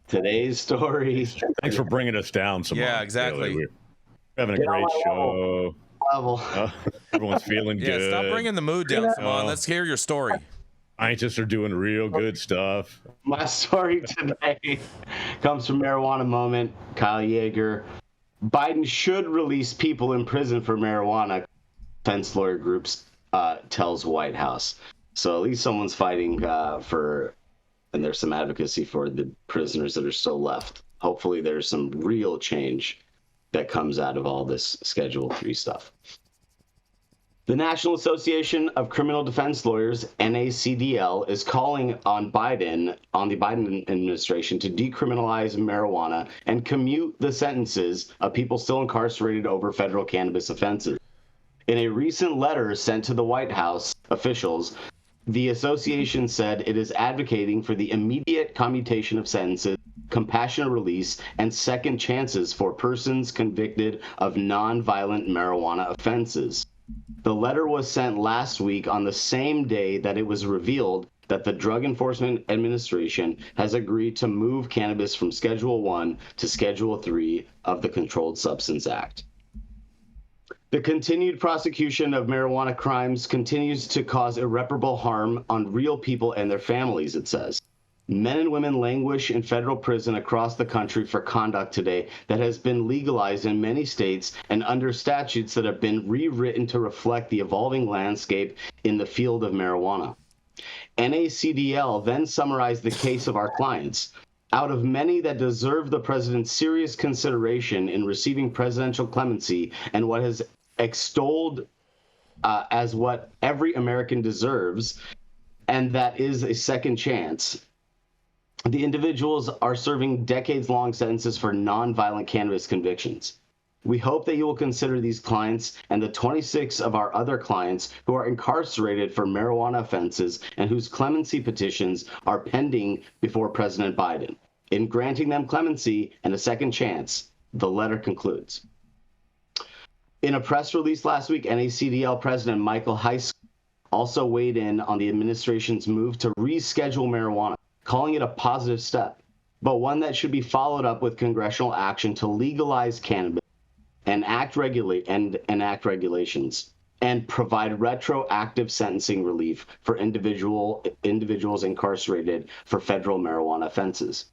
Today's story. Thanks for bringing us down, Simone. Yeah, exactly. Really, we're having a great show. Level. Everyone's feeling Yeah, good. stop bringing the mood down, Simone. Let's hear your story. Scientists are doing real good stuff. My story today comes from Marijuana Moment, Kyle Yeager. Biden should release people in prison for marijuana, defense lawyer groups tells White House. So at least someone's fighting for, and there's some advocacy for the prisoners that are still left. Hopefully there's some real change that comes out of all this Schedule III stuff. The National Association of Criminal Defense Lawyers, NACDL, is calling on the Biden administration to decriminalize marijuana and commute the sentences of people still incarcerated over federal cannabis offenses. In a recent letter sent to the White House officials, the association said it is advocating for the immediate commutation of sentences, compassionate release, and second chances for persons convicted of nonviolent marijuana offenses. The letter was sent last week on the same day that it was revealed that the Drug Enforcement Administration has agreed to move cannabis from Schedule I to Schedule III of the Controlled Substance Act. The continued prosecution of marijuana crimes continues to cause irreparable harm on real people and their families, it says. Men and women languish in federal prison across the country for conduct today that has been legalized in many states and under statutes that have been rewritten to reflect the evolving landscape in the field of marijuana. NACDL then summarized the case of our clients. Out of many that deserve the president's serious consideration in receiving presidential clemency and what has extolled as what every American deserves, and that is a second chance, the individuals are serving decades-long sentences for nonviolent cannabis convictions. We hope that you will consider these clients and the 26 of our other clients who are incarcerated for marijuana offenses and whose clemency petitions are pending before President Biden. In granting them clemency and a second chance, the letter concludes. In a press release last week, NACDL President Michael Heiss also weighed in on the administration's move to reschedule marijuana, calling it a positive step, but one that should be followed up with congressional action to legalize cannabis and enact regulations and provide retroactive sentencing relief for individuals incarcerated for federal marijuana offenses.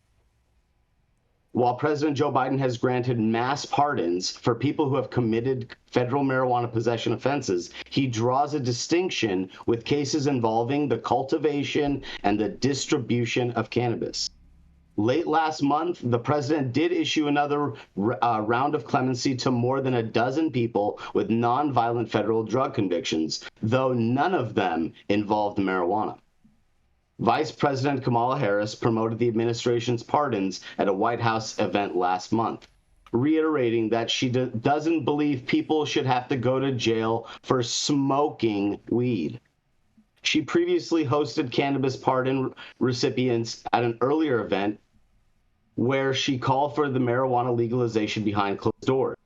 While President Joe Biden has granted mass pardons for people who have committed federal marijuana possession offenses, he draws a distinction with cases involving the cultivation and the distribution of cannabis. Late last month, the president did issue another round of clemency to more than a dozen people with nonviolent federal drug convictions, though none of them involved marijuana. Vice President Kamala Harris promoted the administration's pardons at a White House event last month, reiterating that she doesn't believe people should have to go to jail for smoking weed. She previously hosted cannabis pardon recipients at an earlier event where she called for the marijuana legalization behind closed doors.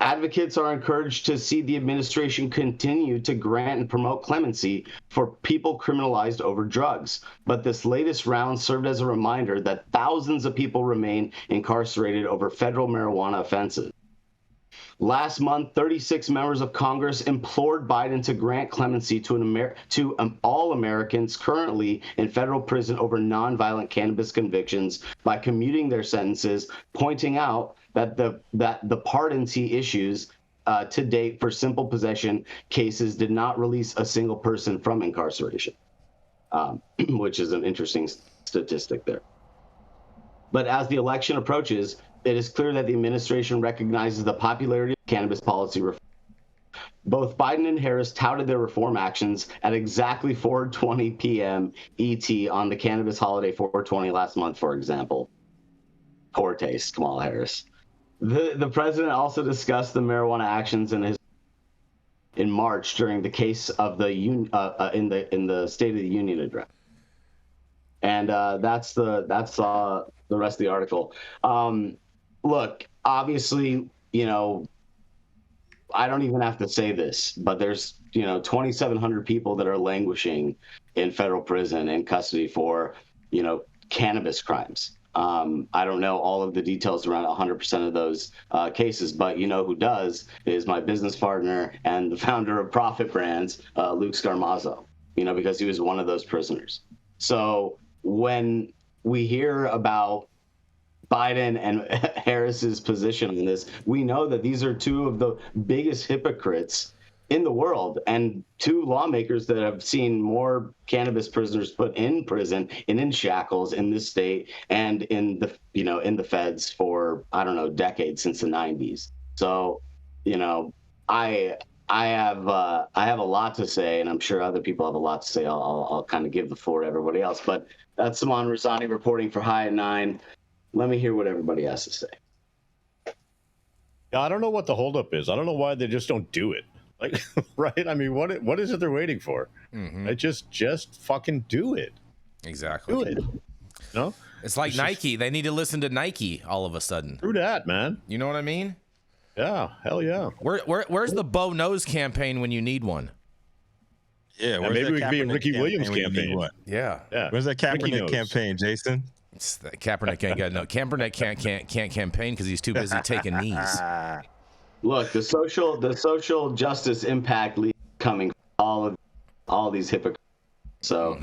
Advocates are encouraged to see the administration continue to grant and promote clemency for people criminalized over drugs. But this latest round served as a reminder that thousands of people remain incarcerated over federal marijuana offenses. Last month, 36 members of Congress implored Biden to grant clemency to all Americans currently in federal prison over nonviolent cannabis convictions by commuting their sentences, pointing out that the pardons he issues to date for simple possession cases did not release a single person from incarceration, which is an interesting statistic there. But as the election approaches, it is clear that the administration recognizes the popularity of cannabis policy reform. Both Biden and Harris touted their reform actions at exactly 4:20 p.m. ET on the cannabis holiday 420 last month, for example. Poor taste, Kamala Harris. The president also discussed the marijuana actions in March during the case of the in the State of the Union address, and that's the rest of the article. Look, obviously, I don't even have to say this, but there's 2,700 people that are languishing in federal prison in custody for cannabis crimes. I don't know all of the details around 100% of those cases, but you know who does is my business partner and the founder of Profit Brands, Luke Scarmazzo, because he was one of those prisoners. So when we hear about Biden and Harris's position on this, we know that these are two of the biggest hypocrites in the world, and two lawmakers that have seen more cannabis prisoners put in prison and in shackles in this state and in the in the feds for, I don't know, decades, since the 90s. So I have a lot to say, and I'm sure other people have a lot to say. I'll kind of give the floor to everybody else, but that's Saman Razani reporting for High at 9. Let me hear what everybody has to say. I don't know what the holdup is. I don't know why they just don't do it. Like, right? I mean, what is it they're waiting for? Mm-hmm. Just fucking do it. Exactly. Do it. No? It's like Nike. They need to listen to Nike all of a sudden. True that, man. You know what I mean? Yeah. Hell yeah. Where's the Bo Knows campaign when you need one? Yeah. Maybe we could be a Ricky Williams campaign. Yeah. Where's that Kaepernick campaign, Jason? Kaepernick ain't got no. Kaepernick can't campaign because he's too busy taking knees. Look, the social justice impact league coming from all these hypocrites. So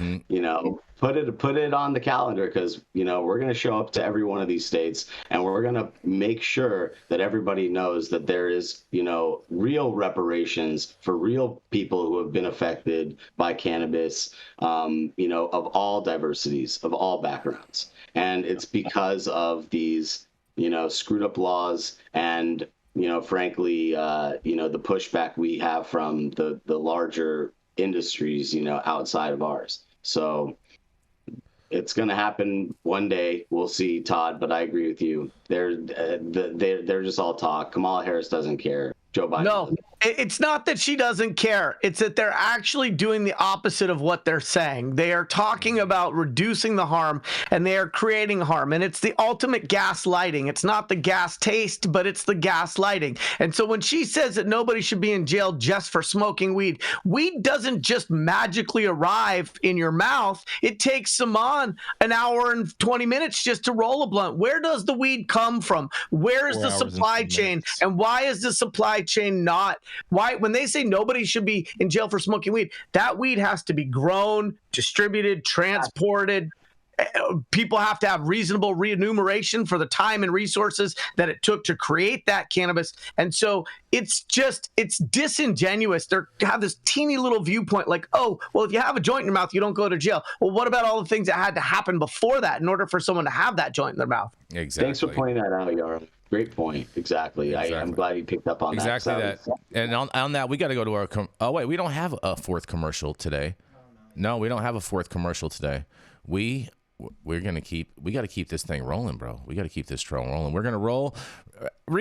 put it on the calendar, because we're going to show up to every one of these states, and we're going to make sure that everybody knows that there is real reparations for real people who have been affected by cannabis, of all diversities, of all backgrounds, and it's because of these screwed up laws and frankly, the pushback we have from the larger industries, outside of ours. So it's going to happen one day. We'll see, Todd, but I agree with you. They're just all talk. Kamala Harris doesn't care. Joe Biden. No, it's not that she doesn't care. It's that they're actually doing the opposite of what they're saying. They are talking about reducing the harm, and they are creating harm. And it's the ultimate gaslighting. It's not the gas taste, but it's the gaslighting. And so when she says that nobody should be in jail just for smoking weed, weed doesn't just magically arrive in your mouth. It takes Saman an hour and 20 minutes just to roll a blunt. Where does the weed come from? Where is the supply chain? And why is the supply chain not? Why, when they say nobody should be in jail for smoking weed, that weed has to be grown, distributed, transported. People have to have reasonable remuneration for the time and resources that it took to create that cannabis. And so it's disingenuous. They have this teeny little viewpoint like, oh, well, if you have a joint in your mouth, you don't go to jail. Well, what about all the things that had to happen before that in order for someone to have that joint in their mouth? Exactly. Thanks for pointing that out, Yara. Great point. Exactly. I'm glad you picked up on exactly that. Exactly that. And on that, we got to go to our. Oh wait, we don't have a fourth commercial today. No, we don't have a fourth commercial today. We got to keep this thing rolling, bro. We got to keep this trail rolling. We're gonna roll.